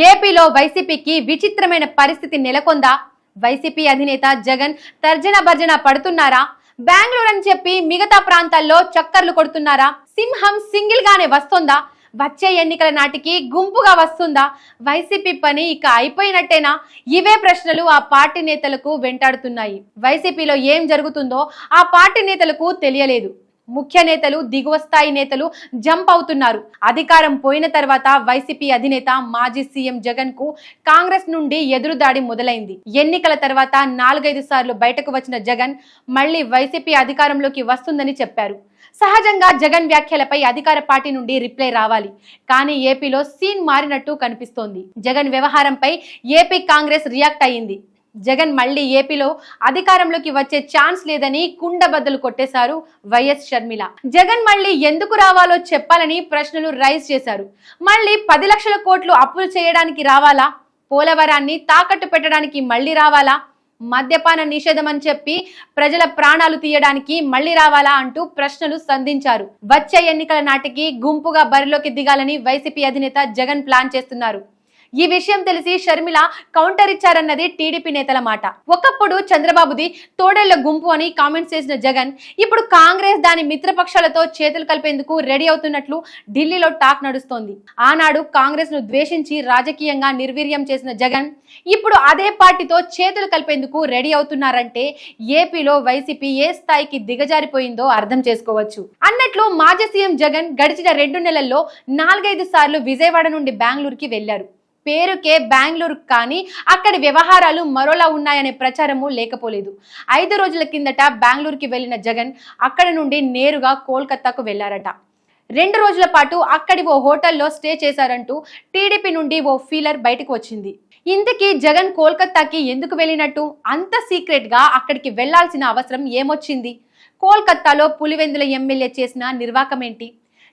ఏపీలో వైసీపీకి విచిత్రమైన పరిస్థితి నెలకొందా? వైసీపీ అధినేత జగన్ తర్జన భర్జన పడుతున్నారా? బెంగళూరు అని చెప్పి మిగతా ప్రాంతాల్లో చక్కర్లు కొడుతున్నారా? సింహం సింగిల్ గానే వస్తుందా? వచ్చే ఎన్నికల నాటికి గుంపుగా వస్తుందా? వైసీపీ పని ఇక అయిపోయినట్టేనా? ఇవే ప్రశ్నలు ఆ పార్టీ నేతలకు వెంటాడుతున్నాయి. వైసీపీలో ఏం జరుగుతుందో ఆ పార్టీ నేతలకు తెలియలేదు. ముఖ్య నేతలు, దిగువ స్థాయి నేతలు జంప్ అవుతున్నారు. అధికారం పోయిన తర్వాత వైసీపీ అధినేత మాజీ సీఎం జగన్ కు కాంగ్రెస్ నుండి ఎదురుదాడి మొదలైంది. ఎన్నికల తర్వాత 4-5 సార్లు బయటకు వచ్చిన జగన్ మళ్లీ వైసీపీ అధికారంలోకి వస్తుందని చెప్పారు. సహజంగా జగన్ వ్యాఖ్యలపై అధికార పార్టీ నుండి రిప్లై రావాలి. కానీ ఏపీలో సీన్ మారినట్టు కనిపిస్తోంది. జగన్ వ్యవహారంపై ఏపీ కాంగ్రెస్ రియాక్ట్ అయ్యింది. జగన్ మళ్లీ ఏపీలో అధికారంలోకి వచ్చే ఛాన్స్ లేదని కుండబద్దలు కొట్టేశారు వైఎస్ షర్మిల. జగన్ మళ్లీ ఎందుకు రావాలో చెప్పాలని ప్రశ్నలు రైజ్ చేశారు. మళ్లీ 10 లక్షల కోట్లు అప్పులు చేయడానికి రావాలా? పోలవరాన్ని తాకట్టు పెట్టడానికి మళ్లీ రావాలా? మద్యపాన నిషేధం అని చెప్పి ప్రజల ప్రాణాలు తీయడానికి మళ్లీ రావాలా అంటూ ప్రశ్నలు సంధించారు. వచ్చే ఎన్నికల నాటికి గుంపుగా బరిలోకి దిగాలని వైసీపీ అధినేత జగన్ ప్లాన్ చేస్తున్నారు. ఈ విషయం తెలిసి షర్మిల కౌంటర్ ఇచ్చారన్నది టీడీపీ నేతల మాట. ఒకప్పుడు చంద్రబాబుది తోడేళ్ల గుంపు అని కామెంట్స్ చేసిన జగన్ ఇప్పుడు కాంగ్రెస్ దాని మిత్రపక్షాలతో చేతులు కలిపేందుకు రెడీ అవుతున్నట్లు ఢిల్లీలో టాక్ నడుస్తోంది. ఆనాడు కాంగ్రెస్ ను ద్వేషించి రాజకీయంగా నిర్వీర్యం చేసిన జగన్ ఇప్పుడు అదే పార్టీతో చేతులు కలిపేందుకు రెడీ అవుతున్నారంటే ఏపీలో వైసీపీ ఏ స్థాయికి దిగజారిపోయిందో అర్థం చేసుకోవచ్చు. అన్నట్లు మాజీ సీఎం జగన్ గడిచిన 2 నెలల్లో 4-5 సార్లు విజయవాడ నుండి బెంగళూరుకి వెళ్లారు. పేరుకే బెంగళూరు, కానీ అక్కడి వ్యవహారాలు మరోలా ఉన్నాయనే ప్రచారము లేకపోలేదు. 5 రోజుల కిందట బెంగళూరుకి వెళ్లిన జగన్ అక్కడి నుండి నేరుగా కోల్కతాకు వెళ్లారట. 2 రోజుల పాటు అక్కడి ఓ హోటల్లో స్టే చేశారంటూ టీడీపీ నుండి ఓ ఫీలర్ బయటకు వచ్చింది. ఇంతకీ జగన్ కోల్కతాకి ఎందుకు వెళ్ళినట్టు? అంత సీక్రెట్ గా అక్కడికి వెళ్లాల్సిన అవసరం ఏమొచ్చింది? కోల్కతాలో పులివెందుల ఎమ్మెల్యే చేసిన నిర్వాకమేంటి?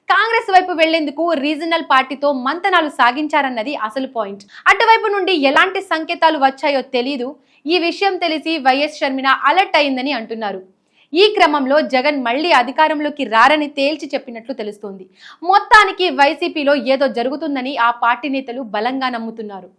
కాంగ్రెస్ వైపు వెళ్లేందుకు రీజనల్ పార్టీతో మంతనాలు సాగించారన్నది అసలు పాయింట్. అటువైపు నుండి ఎలాంటి సంకేతాలు వచ్చాయో తెలీదు. ఈ విషయం తెలిసి వైఎస్ షర్మిల అలర్ట్ అయిందని అంటున్నారు. ఈ క్రమంలో జగన్ మళ్లీ అధికారంలోకి రారని తేల్చి చెప్పినట్లు తెలుస్తోంది. మొత్తానికి వైసీపీలో ఏదో జరుగుతుందని ఆ పార్టీ నేతలు బలంగా నమ్ముతున్నారు.